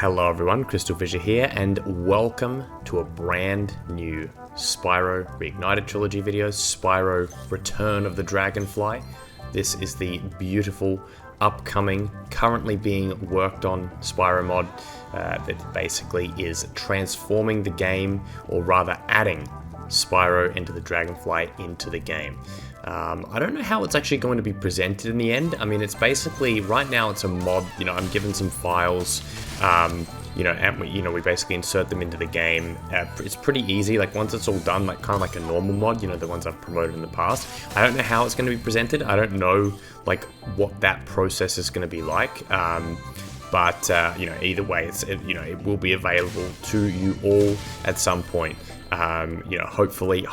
Hello everyone, CrystalFissure here, and welcome to a brand new Spyro Reignited Trilogy video, Spyro Return of the Dragonfly. This is the beautiful, upcoming, currently being worked on Spyro mod that basically is transforming the game, or rather adding Spyro Enter the Dragonfly into the game. I don't know how it's actually going to be presented in the end. I mean, it's basically, right now it's a mod, I'm given some files, and we basically insert them into the game. It's pretty easy, like once it's all done, like kind of like a normal mod, the ones I've promoted in the past. I don't know how it's going to be presented. I don't know, like, what that process is going to be like. But either way, it will be available to you all at some point. Hopefully,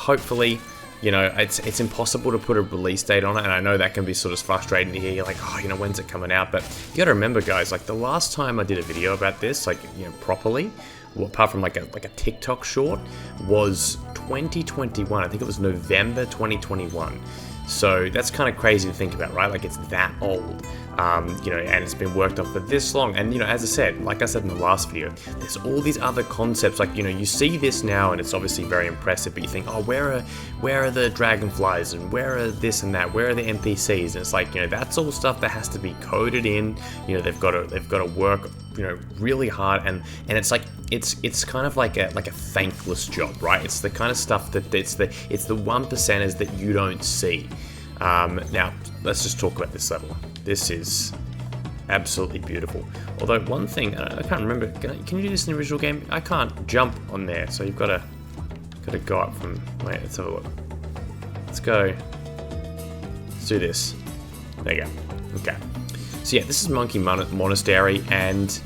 it's impossible to put a release date on it, and I know that can be sort of frustrating to hear. You're like, when's it coming out? But you got to remember, guys, like the last time I did a video about this, properly, apart from like a TikTok short, was 2021. I think it was November 2021. So that's kind of crazy to think about, right? Like, it's that old, and it's been worked on for this long. And, as I said, like I said in the last video, there's all these other concepts. Like, you see this now and it's obviously very impressive, but you think, oh, where are the dragonflies, and where are this and that? Where are the NPCs? And it's like, that's all stuff that has to be coded in. They've got to work, really hard, and it's like, it's kind of like a thankless job, right? It's the kind of stuff that it's the 1%ers that you don't see. Now let's just talk about this level. This is absolutely beautiful. Although one thing I can't remember, can you do this in the original game? I can't jump on there, so you've got to go up from. Wait, let's have a look. Let's go. Let's do this. There you go. Okay. So yeah, this is Monkey Monastery, and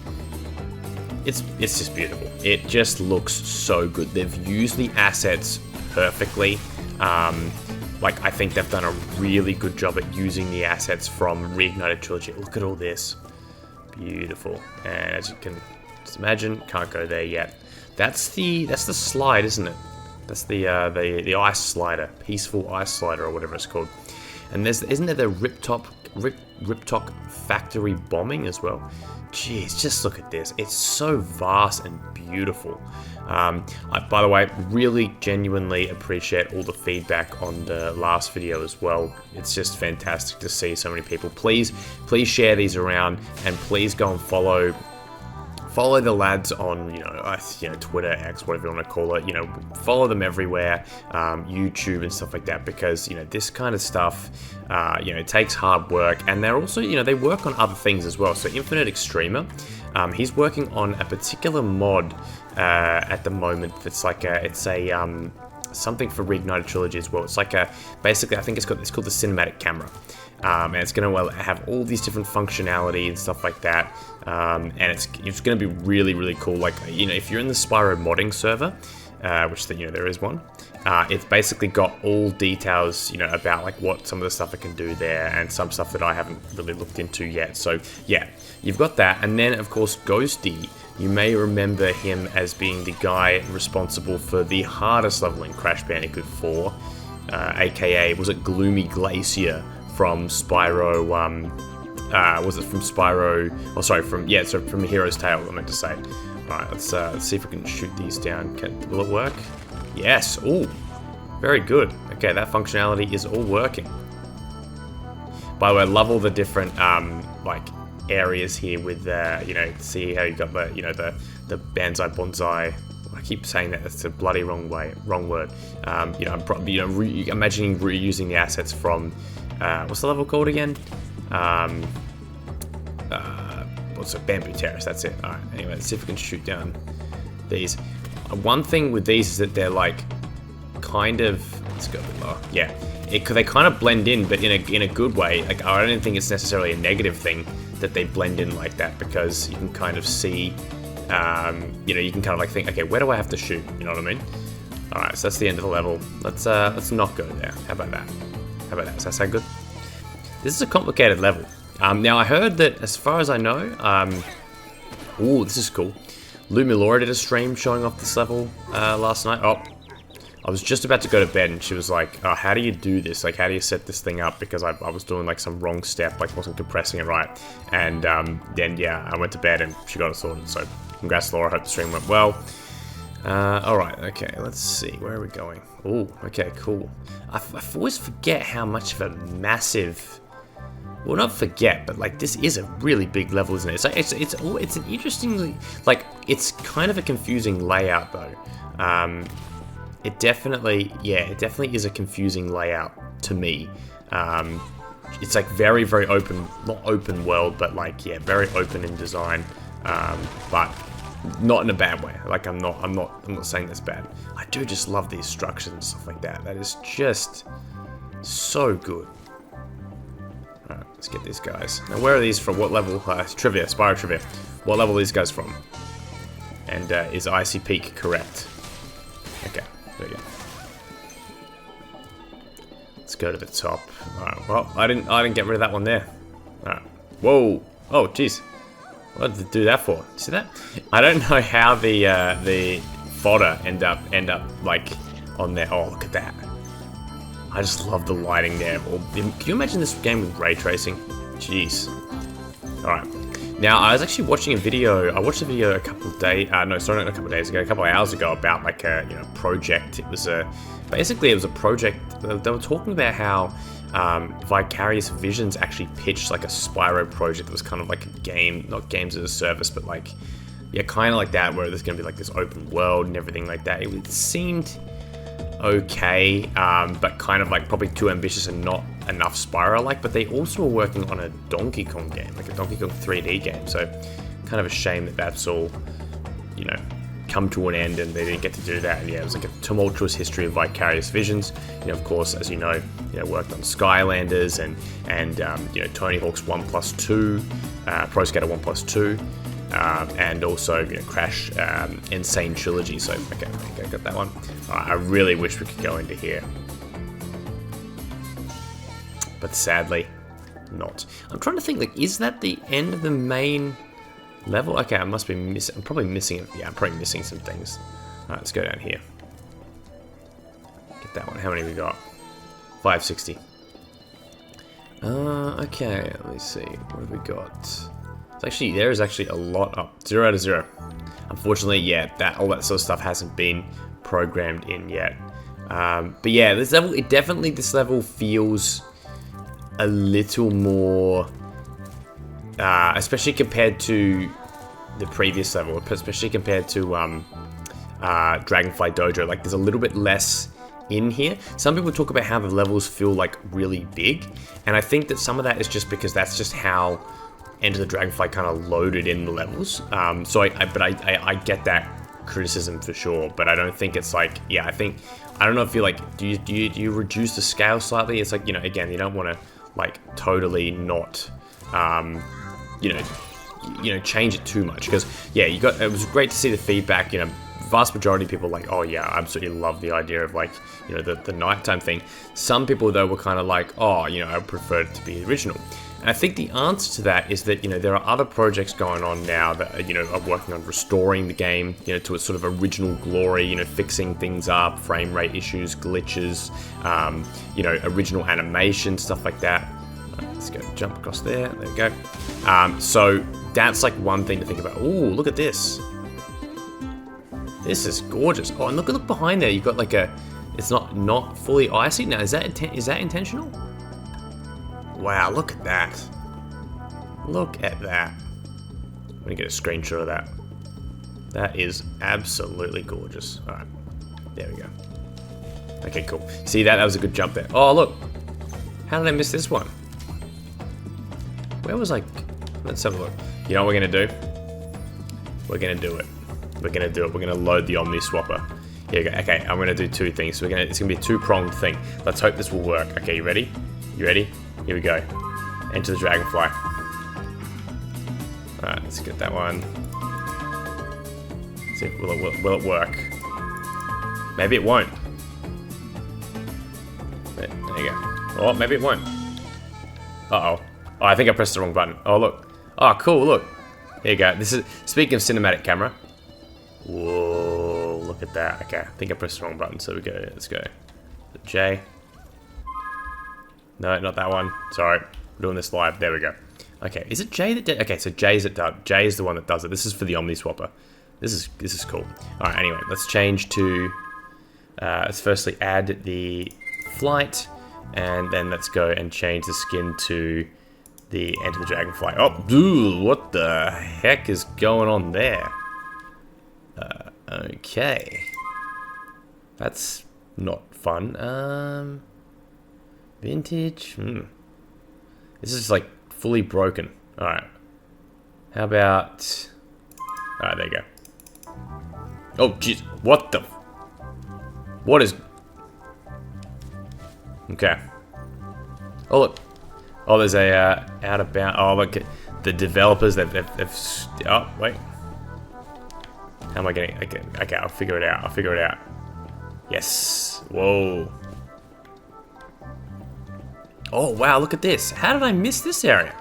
it's just beautiful. It just looks so good. They've used the assets perfectly. I think they've done a really good job at using the assets from Reignited Trilogy. Look at all this. Beautiful. And as you can just imagine, can't go there yet. That's the slide, isn't it? That's the ice slider, peaceful ice slider, or whatever it's called. And isn't there the Ripto factory bombing as well? Jeez, just look at this. It's so vast and beautiful. By the way, really genuinely appreciate all the feedback on the last video as well. It's just fantastic to see so many people. Please share these around, and please go and follow the lads on, Twitter, X, whatever you want to call it. Follow them everywhere, YouTube and stuff like that, because, this kind of stuff, it takes hard work, and they're also, they work on other things as well. So InfinateXtremer, he's working on a particular mod at the moment that's like something for Reignited Trilogy as well. It's like basically, I think it's called the cinematic camera. And it's going to have all these different functionality and stuff like that, and it's going to be really, really cool. Like, if you're in the Spyro modding server, which there is one, it's basically got all details, about like what some of the stuff it can do there, and some stuff that I haven't really looked into yet. So yeah, you've got that, and then of course Ghostie. You may remember him as being the guy responsible for the hardest level in Crash Bandicoot 4, aka was it Gloomy Glacier from Spyro? Was it from Spyro? Oh, sorry, from Hero's Tale. I meant to say. All right, let's see if we can shoot these down. Will it work? Yes. Oh, very good. Okay, that functionality is all working. By the way, I love all the different areas here with see how you got the Banzai Bonsai. I keep saying that, that's a bloody wrong word. I'm imagining reusing the assets from what's the level called again? What's it? Bamboo Terrace. That's it. All right. Anyway, let's see if we can shoot down these. One thing with these is that they're like kind of. Let's go a bit lower. Yeah, they kind of blend in, but in a good way. Like, I don't think it's necessarily a negative thing that they blend in like that, because you can kind of see, you can kind of like think, okay, where do I have to shoot? You know what I mean? All right, so that's the end of the level. Let's not go there. How about that? Does that sound good? This is a complicated level. Now I heard that, as far as I know, this is cool. Lou Milora did a stream showing off this level last night. I was just about to go to bed, and she was like, "Oh, how do you do this? Like, how do you set this thing up?" Because I was doing like some wrong step, like wasn't compressing it right. And then yeah, I went to bed, and she got it sorted. So congrats, Laura. Hope the stream went well. All right, okay. Let's see. Where are we going? Oh, okay, cool. I always forget how much of a massive. Well, not forget, but like this is a really big level, isn't it? So it's an interestingly, like, it's kind of a confusing layout though. It definitely is a confusing layout to me. It's like very, very open, not open world, but like, yeah, very open in design, but not in a bad way. Like, I'm not saying that's bad. I do just love these structures and stuff like that. That is just so good. Alright, let's get these guys. Now, where are these from? What level? Trivia, Spyro Trivia. What level are these guys from? And is Icy Peak correct? Okay, there you go. Let's go to the top. Alright, well, I didn't get rid of that one there. Alright. Whoa! Oh, jeez. What did it do that for? See that? I don't know how the fodder end up like on there. Oh, look at that. I just love the lighting there. Can you imagine this game with ray tracing? Jeez. Alright. Now, I was actually watching a video. I watched a video a couple of days. No, sorry, not a couple of days ago. A couple of hours ago about like a project. It was basically it was a project. They were talking about how Vicarious Visions actually pitched like a Spyro project that was kind of like a game, not games as a service, but like, yeah, kind of like that, where there's going to be like this open world and everything like that. It seemed okay, but kind of like probably too ambitious and not enough Spyro-like. But they also were working on a Donkey Kong game, like a Donkey Kong 3D game. So kind of a shame that that's all, you know, come to an end and they didn't get to do that. And yeah, it was like a tumultuous history of Vicarious Visions. You know, of course, as you know, worked on Skylanders and you know, Tony Hawk's 1+2, Pro Skater 1+2. And also, you know, Crash Insane Trilogy. So, okay, I got that one. I really wish we could go into here. But sadly, not. I'm trying to think, like, is that the end of the main level? Okay, I must be missing. I'm probably missing it. Yeah, I'm probably missing some things. Alright, let's go down here. Get that one. How many we got? 560. Okay, let me see. What have we got? There is actually a lot up. 0 out of 0. Unfortunately, yeah, all that sort of stuff hasn't been programmed in yet. But yeah, this level feels a little more, especially compared to the previous level, especially compared to Dragonfly Dojo. Like, there's a little bit less in here. Some people talk about how the levels feel like really big, and I think that some of that is just because that's just how Enter the Dragonfly kind of loaded in the levels. So I get that criticism for sure, but I don't think it's like, yeah, I don't know if you like, do you reduce the scale slightly? It's like, you know, again, you don't want to like totally not, you know, change it too much, because yeah, it was great to see the feedback. You know, vast majority of people like, oh yeah, I absolutely love the idea of like, you know, the nighttime thing. Some people though were kind of like, oh, you know, I prefer it to be original. And I think the answer to that is that, you know, there are other projects going on now that, you know, are working on restoring the game, you know, to its sort of original glory, you know, fixing things up, frame rate issues, glitches, you know, original animation, stuff like that. Let's go jump across there. There we go. So that's like one thing to think about. Ooh, look at this. This is gorgeous. Oh, and look behind there. You've got like it's not fully icy. Now, is that intentional? Wow, look at that. Look at that. Let me get a screenshot of that. That is absolutely gorgeous. Alright, there we go. Okay, cool. See that? That was a good jump there. Oh, look. How did I miss this one? Where was I? Let's have a look. You know what we're going to do? We're going to do it. We're going to do it. We're going to load the Omni Swapper. Here we go. Okay, I'm going to do two things. So it's going to be a two-pronged thing. Let's hope this will work. Okay, you ready? You ready? Here we go. Enter the Dragonfly. Alright, let's get that one. Let's see, will it work? Maybe it won't. There you go. Oh, maybe it won't. Uh-oh. Oh, I think I pressed the wrong button. Oh, look. Oh, cool, look. Here you go. This is, speaking of cinematic camera. Whoa, look look at that. Okay, I think I pressed the wrong button, so we go, let's go. J. No, not that one. Sorry, we're doing this live. There we go. Okay, is it J that did? Okay, so J is the one that does it. This is for the Omniswapper. This is cool. All right, anyway, let's change to. Let's firstly add the flight, and then let's go and change the skin to the Enter the Dragonfly. Oh, dude, what the heck is going on there? Okay, that's not fun. Vintage. This is like fully broken. All right. How about? All right, there you go. Oh, jeez, what the? What is? Okay. Oh look. Oh, there's a out of bound. Oh, look, the developers. They've. Oh, wait. How am I getting? Okay, I'll figure it out. Yes. Whoa. Oh wow, look at this. How did I miss this area?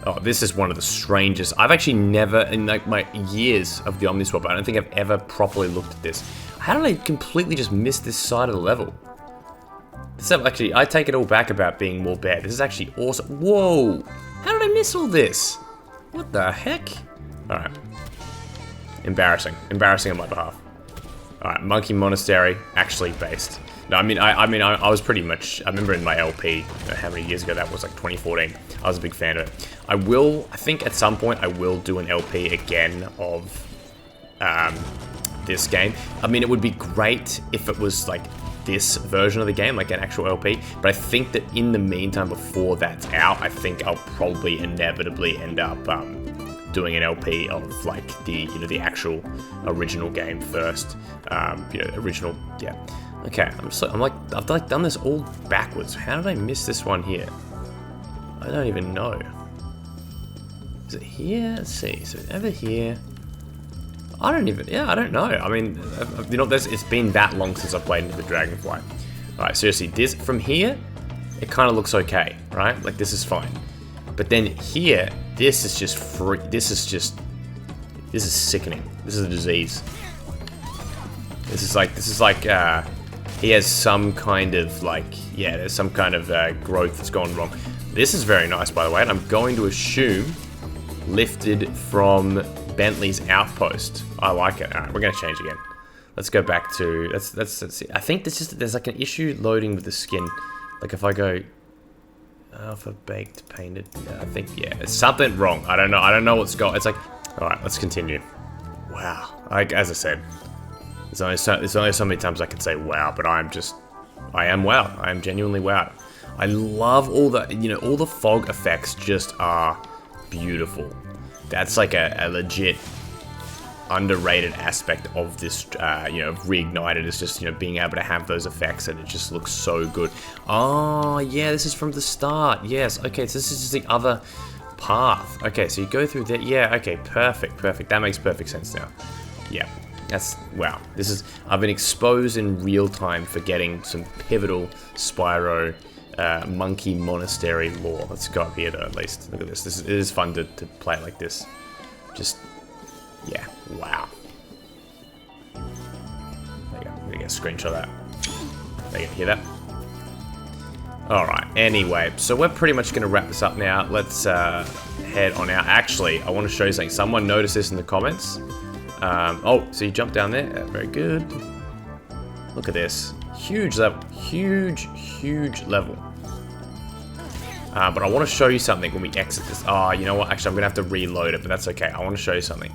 Oh, this is one of the strangest. I've actually never, in like my years of the Omniswap, I don't think I've ever properly looked at this. How did I completely just miss this side of the level? This actually, I take it all back about being more bad. This is actually awesome. Whoa! How did I miss all this? What the heck? Alright. Embarrassing. Embarrassing on my behalf. Alright, Monkey Monastery, actually based. No, I was pretty much, I remember in my LP, how many years ago that was, like 2014. I was a big fan of it. I think at some point I will do an LP again of this game. I mean, it would be great if it was like this version of the game, like an actual LP, but I think that in the meantime, before that's out, I think I'll probably inevitably end up doing an LP of like the, the actual original game first. Original, yeah. Okay, I'm like, I've like done this all backwards. How did I miss this one here? I don't even know. Is it here? Let's see. So over here. I don't know. I mean, it's been that long since I played Enter the Dragonfly. All right, seriously, this from here, it kind of looks okay, right? Like this is fine. But then here, this is just free. This is sickening. This is a disease. This is like he has some kind of like, yeah, there's some kind of growth that's gone wrong. This is very nice, by the way, and I'm going to assume lifted from Bentley's Outpost. I like it. All right, we're going to change again. Let's go back to, let's see. I think there's like an issue loading with the skin. Like if I go alpha baked painted, I think, yeah, there's something wrong. I don't know what's going. It's like, all right, let's continue. Wow. As I said, there's only so many times I can say wow, but I am wowed. I am genuinely wowed. I love all the, all the fog effects just are beautiful. That's like a legit underrated aspect of this, Reignited is just, being able to have those effects, and it just looks so good. Oh, yeah, this is from the start. Yes, okay, so this is just the other path. Okay, so you go through there. Yeah, okay, perfect. That makes perfect sense now. Yeah. Wow. I've been exposed in real time for getting some pivotal Spyro Monkey Monastery lore. Let's go up here at least. Look at this. It is fun to play it like this. Just, yeah, wow. There you go. I'm gonna get a screenshot of that. There you go. Hear that? Alright, anyway, so we're pretty much gonna wrap this up now. Let's head on out. Actually, I want to show you something. Someone noticed this in the comments. Oh, so you jump down there. Very good. Look at this. Huge level. Huge level. But I want to show you something when we exit this. Oh, you know what? Actually, I'm going to have to reload it, but that's okay. I want to show you something.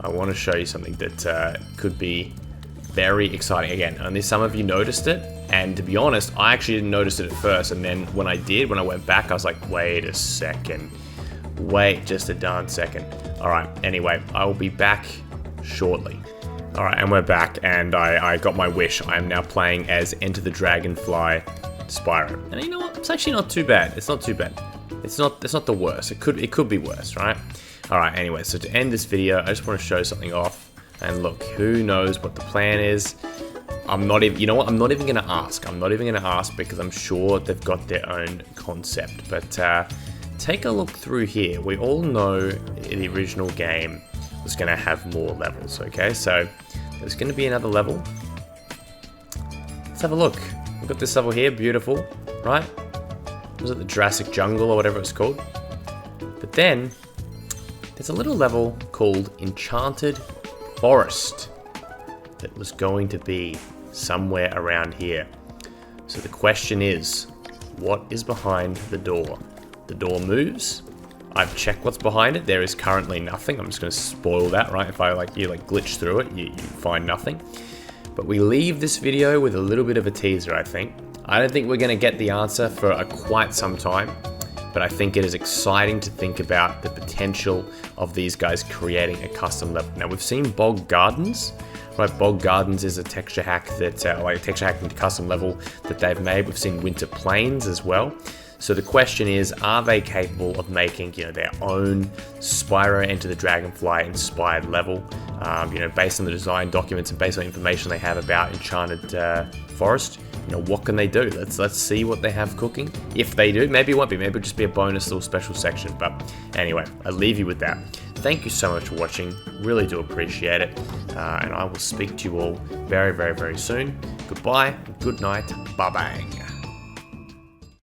I want to show you something that could be very exciting. Again, only some of you noticed it, and to be honest, I actually didn't notice it at first, and then when I went back, I was like, wait a second. Wait just a darn second. Alright, anyway, I will be back shortly. Alright, and we're back, and I got my wish. I am now playing as Enter the Dragonfly Spyro. And you know what? It's actually not too bad. It's not too bad. It's not the worst. It could be worse, right? Alright, anyway, so to end this video, I just want to show something off. And look, who knows what the plan is. I'm not even, you know what? I'm not even going to ask. I'm not even going to ask because I'm sure they've got their own concept. But take a look through here. We all know the original game was going to have more levels, okay? So there's going to be another level. Let's have a look. We've got this level here, beautiful, right? Was it the Jurassic Jungle or whatever it's called? But then, there's a little level called Enchanted Forest that was going to be somewhere around here. So the question is, what is behind the door? The door moves. I've checked what's behind it. There is currently nothing. I'm just going to spoil that, right? If I glitch through it, you find nothing. But we leave this video with a little bit of a teaser, I think. I don't think we're going to get the answer for quite some time, but I think it is exciting to think about the potential of these guys creating a custom level. Now, we've seen Bog Gardens, right? Bog Gardens is a texture hack that, texture hack into custom level that they've made. We've seen Winter Plains as well. So the question is, are they capable of making, their own Spyro Enter the Dragonfly inspired level, based on the design documents and based on information they have about Enchanted Forest? What can they do? Let's see what they have cooking. If they do, maybe it won't be. Maybe it'll just be a bonus little special section. But anyway, I'll leave you with that. Thank you so much for watching. Really do appreciate it. And I will speak to you all very, very, very soon. Goodbye. Good night. Bye-bye.